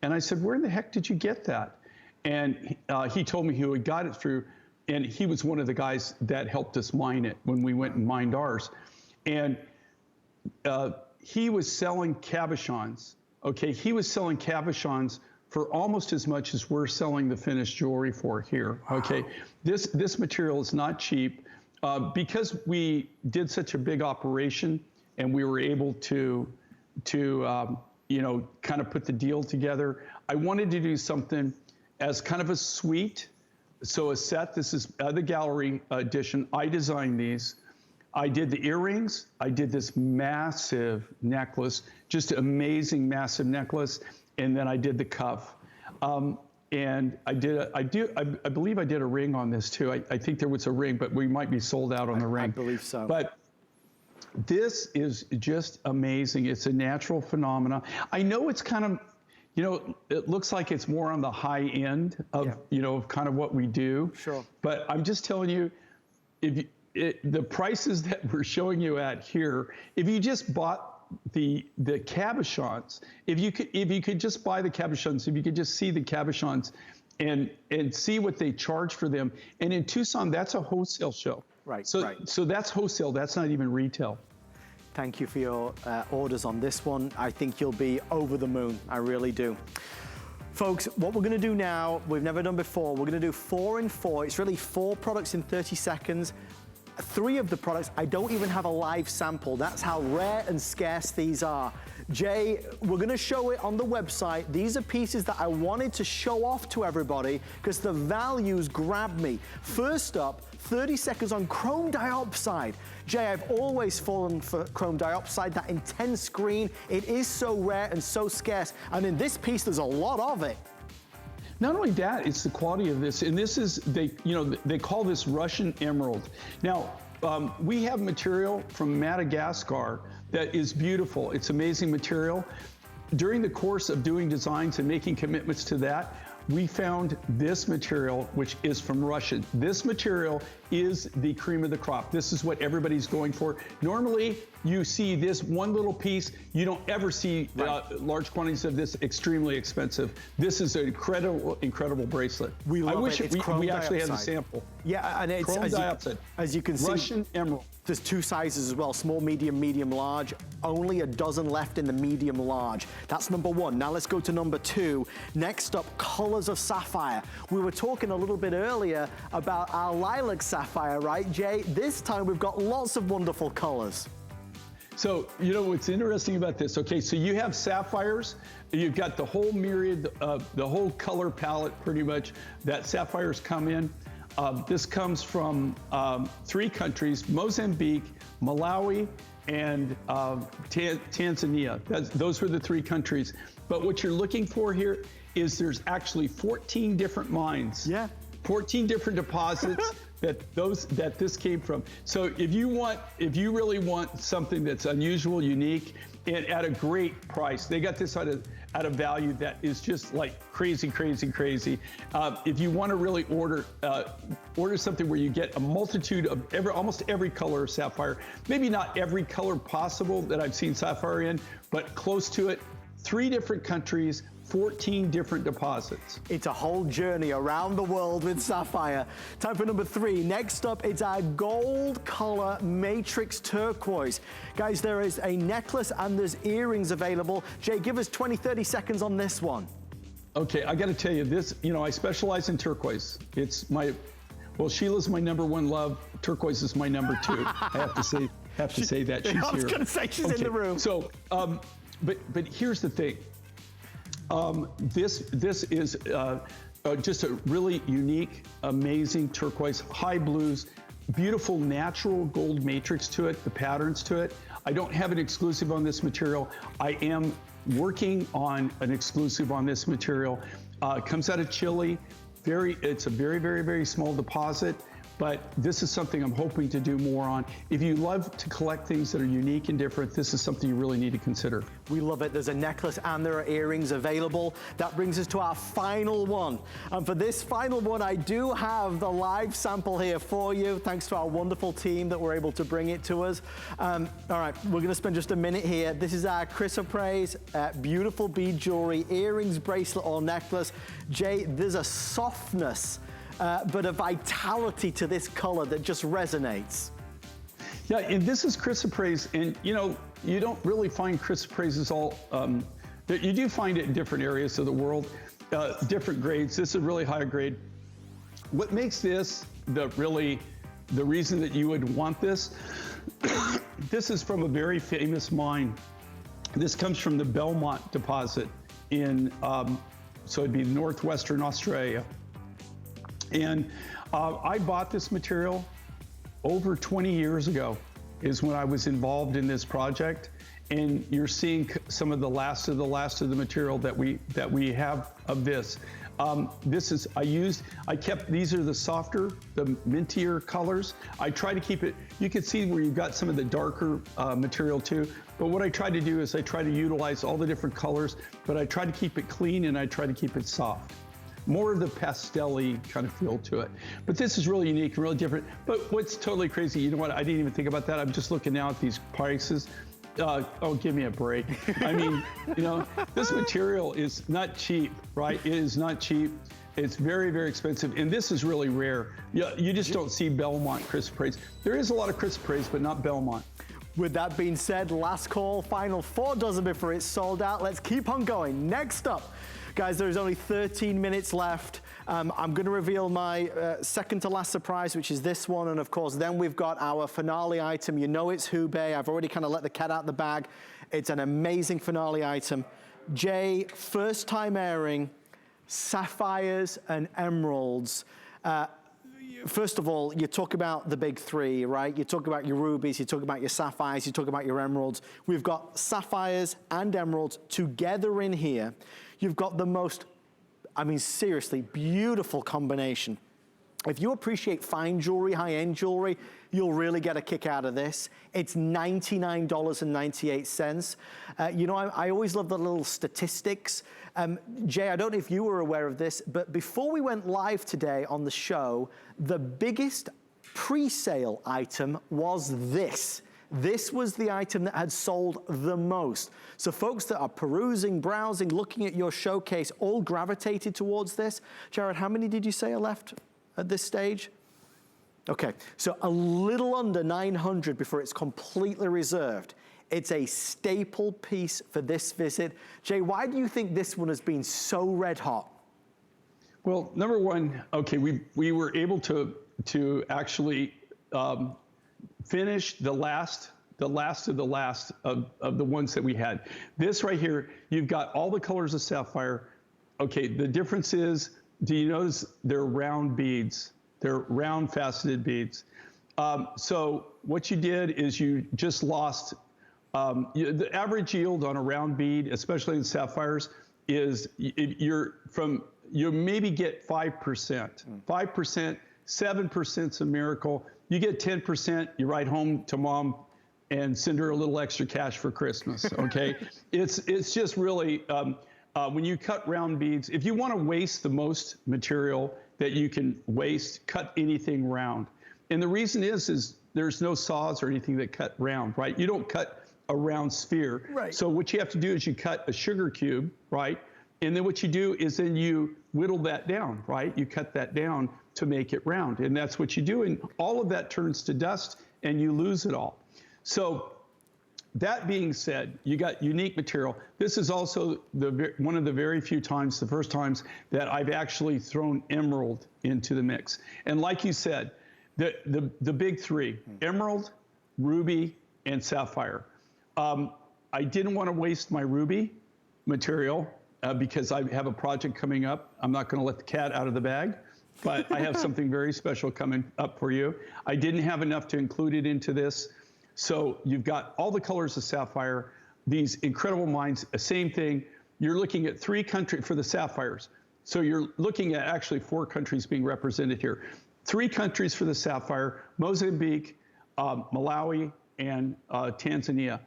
and I said, where in the heck did you get that? And he told me who he got it through, and he was one of the guys that helped us mine it when we went and mined ours. And he was selling cabochons, okay? He was selling cabochons for almost as much as we're selling the finished jewelry for here, okay? Wow. This material is not cheap. Because we did such a big operation and we were able to kind of put the deal together, I wanted to do something as kind of a suite. So a set, this is the gallery edition. I designed these. I did the earrings. I did this massive necklace, just amazing massive necklace. And then I did the cuff. And I believe I did a ring on this too. I think there was a ring, but we might be sold out on the ring. I believe so. But this is just amazing. It's a natural phenomena. I know it's kind of, it looks like it's more on the high end of, of kind of what we do. Sure. But I'm just telling you, the prices that we're showing you at here, if you just bought the cabochons, if you could just buy the cabochons, if you could just see the cabochons and see what they charge for them. And in Tucson, that's a wholesale show. Right. So that's wholesale. That's not even retail. Thank you for your orders on this one. I think you'll be over the moon. I really do. Folks, what we're gonna do now, we've never done before, we're gonna do 4 in 4. It's really 4 products in 30 seconds. 3 of the products, I don't even have a live sample. That's how rare and scarce these are. Jay, we're gonna show it on the website. These are pieces that I wanted to show off to everybody because the values grabbed me. First up, 30 seconds on chrome diopside. Jay, I've always fallen for chrome diopside, that intense green. It is so rare and so scarce. And in this piece, there's a lot of it. Not only that, it's the quality of this, and this is, they call this Russian emerald. Now, we have material from Madagascar that is beautiful. It's amazing material. During the course of doing designs and making commitments to that, we found this material, which is from Russia. This material is the cream of the crop. This is what everybody's going for. Normally, you see this one little piece. You don't ever see large quantities of this extremely expensive. This is an incredible bracelet. We love we actually have a sample. Yeah, and it's chrome diopside. As you can see, Russian emerald. There's 2 sizes as well, small, medium, medium, large. Only a dozen left in the medium large. That's number 1. Now let's go to number 2. Next up, colors of sapphire. We were talking a little bit earlier about our lilac sapphire, right, Jay? This time we've got lots of wonderful colors. So, you know what's interesting about this? Okay, so you have sapphires. You've got the whole myriad, the whole color palette pretty much that sapphires come in. This comes from 3 countries, Mozambique, Malawi, and Tanzania. Those were the 3 countries. But what you're looking for here is there's actually 14 different mines. Yeah. 14 different deposits that this came from. So if you really want something that's unusual, unique, and at a great price, they got this at a value that is just like crazy, crazy, crazy. If you want to really order something where you get a multitude of almost every color of sapphire, maybe not every color possible that I've seen sapphire in, but close to it. 3 different countries, 14 different deposits. It's a whole journey around the world with sapphire. Time for number 3. Next up, it's our gold color matrix turquoise. Guys, there is a necklace and there's earrings available. Jay, give us 20, 30 seconds on this one. Okay, I gotta tell you this, I specialize in turquoise. Sheila's my #1 love. Turquoise is my #2. I have to say that. She's here. I was gonna say she's in the room. So, but here's the thing. This is just a really unique, amazing turquoise, high blues, beautiful natural gold matrix to it, the patterns to it. I don't have an exclusive on this material. I am working on an exclusive on this material. It comes out of Chile. It's a very, very, very small deposit, but this is something I'm hoping to do more on. If you love to collect things that are unique and different, this is something you really need to consider. We love it. There's a necklace and there are earrings available. That brings us to our final one. And for this final one, I do have the live sample here for you, thanks to our wonderful team that were able to bring it to us. All right, we're gonna spend just a minute here. This is our chrysoprase, beautiful bead jewelry, earrings, bracelet, or necklace. Jay, there's a softness, but a vitality to this color that just resonates. Yeah, and this is chrysoprase, and you don't really find chrysoprases all, you do find it in different areas of the world, different grades. This is a really high grade. What makes this the reason that you would want this, this is from a very famous mine. This comes from the Belmont deposit in, so it'd be northwestern Australia. And I bought this material over 20 years ago is when I was involved in this project. And you're seeing some of the last of the material that we have of this. These are the softer, the mintier colors. I try to keep it, you can see where you've got some of the darker material too. But what I try to do is I try to utilize all the different colors, but I try to keep it clean and I try to keep it soft. More of the pastel-y kind of feel to it. But this is really unique and really different. But what's totally crazy, you know what, I didn't even think about that. I'm just looking now at these prices. Oh, give me a break. I mean, this material is not cheap, right? It is not cheap. It's very, very expensive. And this is really rare. You just don't see Belmont chrysoprase. There is a lot of chrysoprase, but not Belmont. With that being said, last call, final 4 dozen before it's sold out. Let's keep on going. Next up, guys, there's only 13 minutes left. I'm going to reveal my second to last surprise, which is this one. And of course, then we've got our finale item. You know it's Hubei. I've already kind of let the cat out the bag. It's an amazing finale item. Jay, first time airing, sapphires and emeralds. First of all, you talk about the big 3, right? You talk about your rubies, you talk about your sapphires, you talk about your emeralds. We've got sapphires and emeralds together in here. You've got the most, seriously, beautiful combination. If you appreciate fine jewelry, high-end jewelry, you'll really get a kick out of this. It's $99.98. I always love the little statistics. Jay, I don't know if you were aware of this, but before we went live today on the show, the biggest pre-sale item was this. This was the item that had sold the most. So folks that are perusing, browsing, looking at your showcase, all gravitated towards this. Jared, how many did you say are left at this stage? Okay, so a little under 900 before it's completely reserved. It's a staple piece for this visit. Jay, why do you think this one has been so red hot? Well, number one, okay, we were able to actually finish the last the last of the ones that we had. This right here, you've got all the colors of sapphire. Okay, the difference is, do you notice they're round beads? They're round faceted beads. So what you did is you just lost, the average yield on a round bead, especially in sapphires, is you maybe get 5%. 5%, 7%'s a miracle. You get 10%, you write home to mom and send her a little extra cash for Christmas, okay? It's just really, when you cut round beads, if you want to waste the most material that you can waste, cut anything round. And the reason is there's no saws or anything that cut round, right? You don't cut a round sphere. Right. So what you have to do is you cut a sugar cube, right? And then what you do is then you whittle that down, right? You cut that down to make it round. And that's what you do. And all of that turns to dust and you lose it all. So that being said, you got unique material. This is also one of the very few times, the first times that I've actually thrown emerald into the mix. And like you said, the big three, emerald, ruby, and sapphire. I didn't want to waste my ruby material because I have a project coming up. I'm not going to let the cat out of the bag, but I have something very special coming up for you. I didn't have enough to include it into this. So you've got all the colors of sapphire, these incredible mines, same thing. You're looking at 3 countries for the sapphires. So you're looking at actually 4 countries being represented here. 3 countries for the sapphire, Mozambique, Malawi, and Tanzania.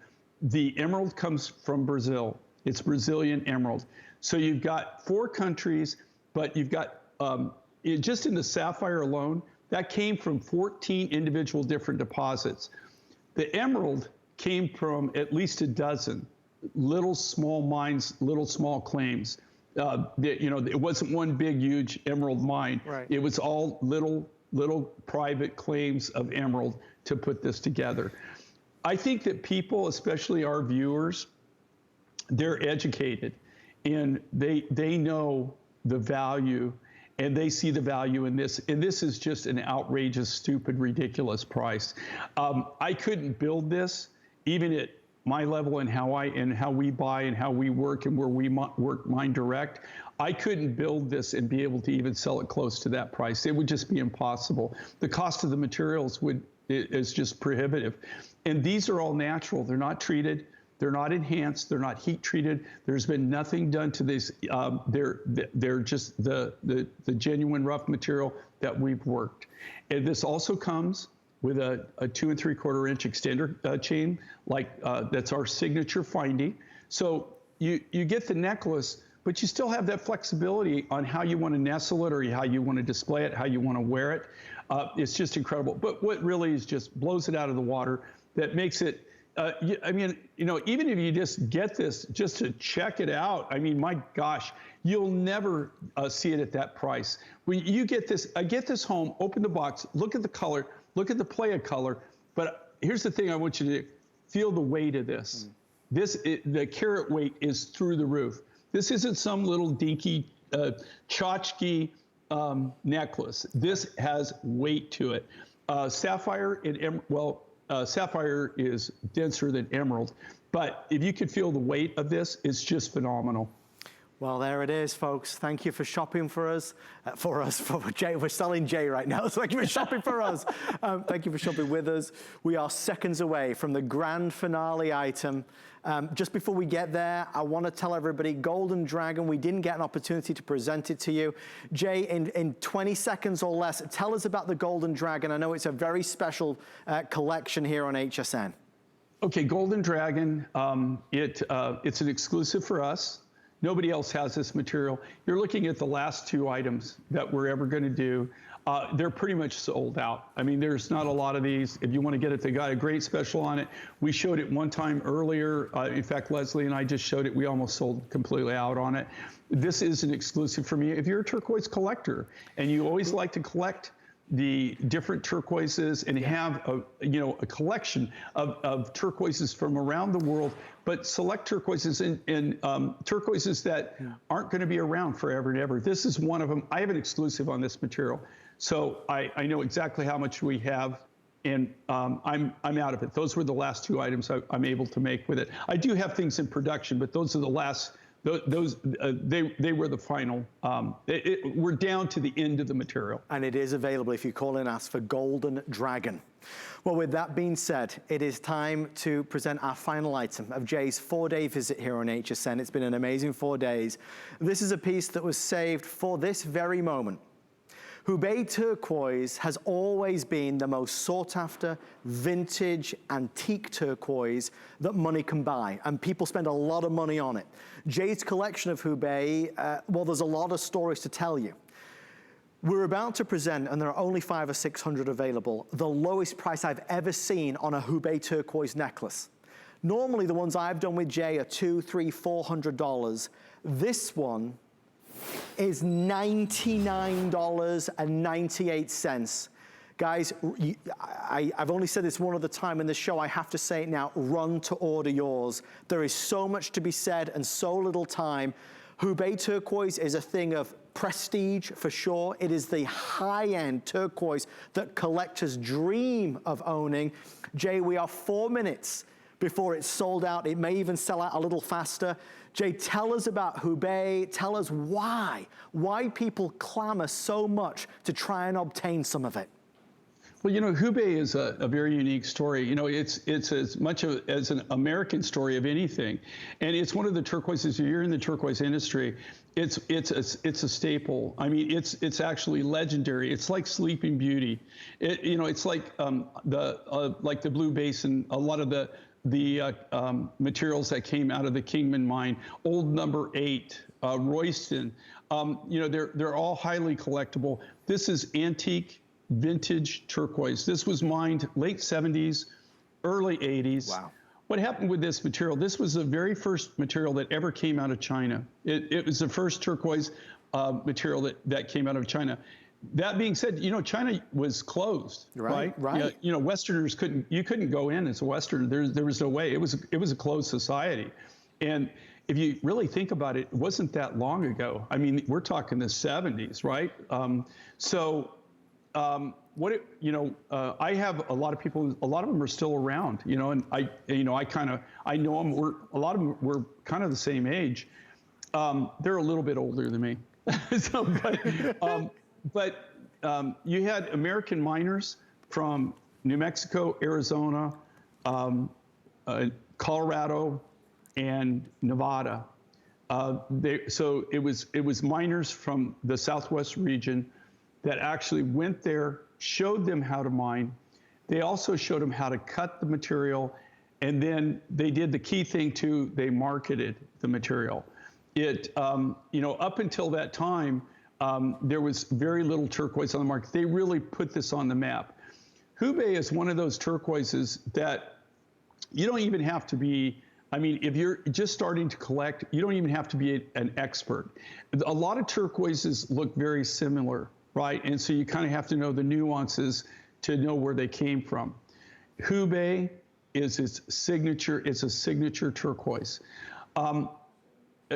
The emerald comes from Brazil. It's Brazilian emerald. So you've got 4 countries, but you've got, just in the sapphire alone, that came from 14 individual different deposits. The emerald came from at least a dozen little small mines, little small claims. It wasn't one big, huge emerald mine. Right. It was all little private claims of emerald to put this together. I think that people, especially our viewers, they're educated and they know the value and they see the value in this. And this is just an outrageous, stupid, ridiculous price. I couldn't build this even at my level and how we buy and how we work and where we work mine direct. I couldn't build this and be able to even sell it close to that price. It would just be impossible. The cost of the materials is just prohibitive. And these are all natural. They're not treated. They're not enhanced. They're not heat treated. There's been nothing done to these. They're just the genuine rough material that we've worked. And this also comes with a 2 3/4 inch extender chain, that's our signature finding. So you get the necklace, but you still have that flexibility on how you want to nestle it or how you want to display it, how you want to wear it. It's just incredible. But what really is just blows it out of the water, that makes it, even if you just get this just to check it out, I mean, my gosh, you'll never see it at that price. When you get this, I get this home, open the box, look at the color, look at the play of color. But here's the thing I want you to do. Feel the weight of this. The carat weight is through the roof. This isn't some little dinky tchotchke necklace. This has weight to it. Sapphire sapphire is denser than emerald, but if you could feel the weight of this, it's just phenomenal. Well, there it is, folks. Thank you for shopping for us. For Jay. We're selling Jay right now. So thank you for shopping for us. Thank you for shopping with us. We are seconds away from the grand finale item. Just before we get there, I want to tell everybody, Golden Dragon, we didn't get an opportunity to present it to you. Jay, in 20 seconds or less, tell us about the Golden Dragon. I know it's a very special collection here on HSN. Okay, Golden Dragon, it's an exclusive for us. Nobody else has this material. You're looking at the last 2 items that we're ever going to do. They're pretty much sold out. I mean, there's not a lot of these. If you want to get it, they got a great special on it. We showed it one time earlier. In fact, Leslie and I just showed it. We almost sold completely out on it. This is an exclusive for me. If you're a turquoise collector and you always like to collect the different turquoises and have a collection of turquoises from around the world, but select turquoises and turquoises that aren't going to be around forever and ever. This is one of them. I have an exclusive on this material. So I know exactly how much we have I'm out of it. Those were the last 2 items I'm able to make with it. I do have things in production, but those are the last. They were the final. We're down to the end of the material. And it is available if you call and ask for Golden Dragon. Well, with that being said, it is time to present our final item of Jay's 4-day visit here on HSN. It's been an amazing 4 days. This is a piece that was saved for this very moment. Hubei turquoise has always been the most sought after vintage antique turquoise that money can buy, and people spend a lot of money on it. Jay's collection of Hubei, well, there's a lot of stories to tell you. We're about to present, and there are only 500 or 600 available, the lowest price I've ever seen on a Hubei turquoise necklace. Normally the ones I've done with Jay are $200, $300, $400. This one is $99.98. Guys, I've only said this one other time in the show. I have to say it now. Run to order yours. There is so much to be said and so little time. Hubei turquoise is a thing of prestige for sure. It is the high-end turquoise that collectors dream of owning. Jay, we are 4 minutes before it's sold out. It may even sell out a little faster. Jay, tell us about Hubei. Tell us why people clamor so much to try and obtain some of it. Well, you know, Hubei is a very unique story. You know, it's as much as an American story of anything, and it's one of the turquoises. If you're in the turquoise industry, it's a staple. I mean, it's actually legendary. It's like Sleeping Beauty. You know, it's like the Blue Basin. A lot of the materials that came out of the Kingman mine, Old Number 8, Royston. You know, they're all highly collectible. This is antique, vintage turquoise. This was mined late 70s, early 80s. Wow. What happened with this material? This was the very first material that ever came out of China. It was the first turquoise material that came out of China. That being said, you know, China was closed, right? Right. You know, Westerners couldn't go in as a Westerner. There was no way. It was a closed society. And if you really think about it, it wasn't that long ago. I mean, we're talking the 70s, right? I have a lot of people, a lot of them are still around, you know, and I know them. A lot of them were kind of the same age. They're a little bit older than me. But you had American miners from New Mexico, Arizona, Colorado, and Nevada. So it was miners from the Southwest region that actually went there, showed them how to mine. They also showed them how to cut the material, and then they did the key thing too, they marketed the material. Up until that time, there was very little turquoise on the market. They really put this on the map. Hubei is one of those turquoises that you don't even have to be, I mean, if you're just starting to collect, you don't even have to be an expert. A lot of turquoises look very similar, right? And so you kind of have to know the nuances to know where they came from. Hubei is its signature, it's a signature turquoise.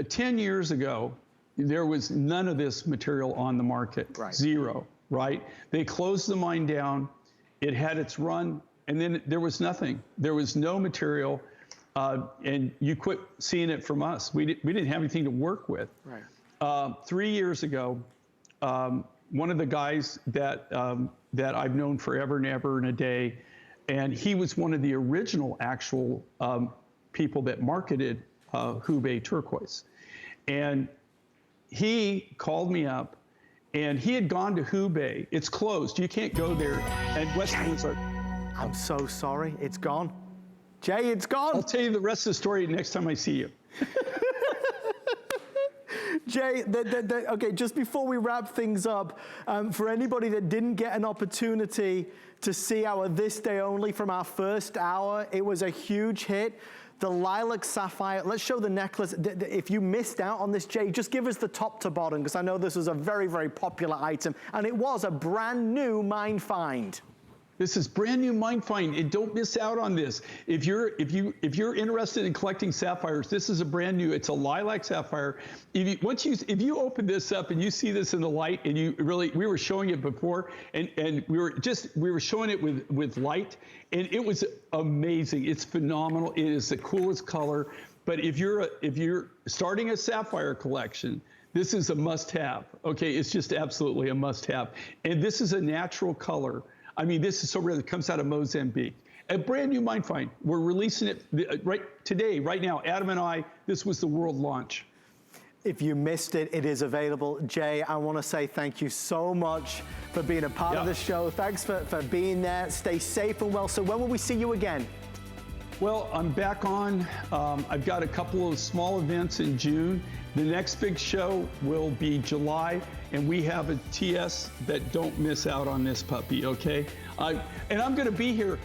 10 years ago, there was none of this material on the market, right. Zero, right? They closed the mine down, it had its run, and then there was nothing. There was no material, and you quit seeing it from us. We didn't have anything to work with. Right. 3 years ago, one of the guys that I've known forever and ever and a day, and he was one of the original actual people that marketed Hubei turquoise. And he called me up, and he had gone to Hubei. It's closed. You can't go there. And Westerners are... I'm so sorry. It's gone. Jay, it's gone. I'll tell you the rest of the story next time I see you. Jay, okay, just before we wrap things up, for anybody that didn't get an opportunity to see our This Day Only from our first hour, it was a huge hit. The Lilac Sapphire, let's show the necklace. If you missed out on this, Jay, just give us the top to bottom, because I know this was a very, very popular item, and it was a brand new mine find. This is brand new mine find, and don't miss out on this. If you're interested in collecting sapphires, this is a brand new. It's a lilac sapphire. If you open this up and you see this in the light, and we were showing it before, and we were showing it with light, and it was amazing. It's phenomenal. It is the coolest color. But if you're starting a sapphire collection, this is a must-have. Okay, it's just absolutely a must-have. And this is a natural color. I mean, this is so rare. It comes out of Mozambique. A brand new mine find. We're releasing it right now. Adam and I, this was the world launch. If you missed it, it is available. Jay, I want to say thank you so much for being a part of the show. Thanks for being there. Stay safe and well. So when will we see you again? Well, I'm back on. I've got a couple of small events in June. The next big show will be July, and we have a TS that don't miss out on this puppy, okay? And I'm going to be here.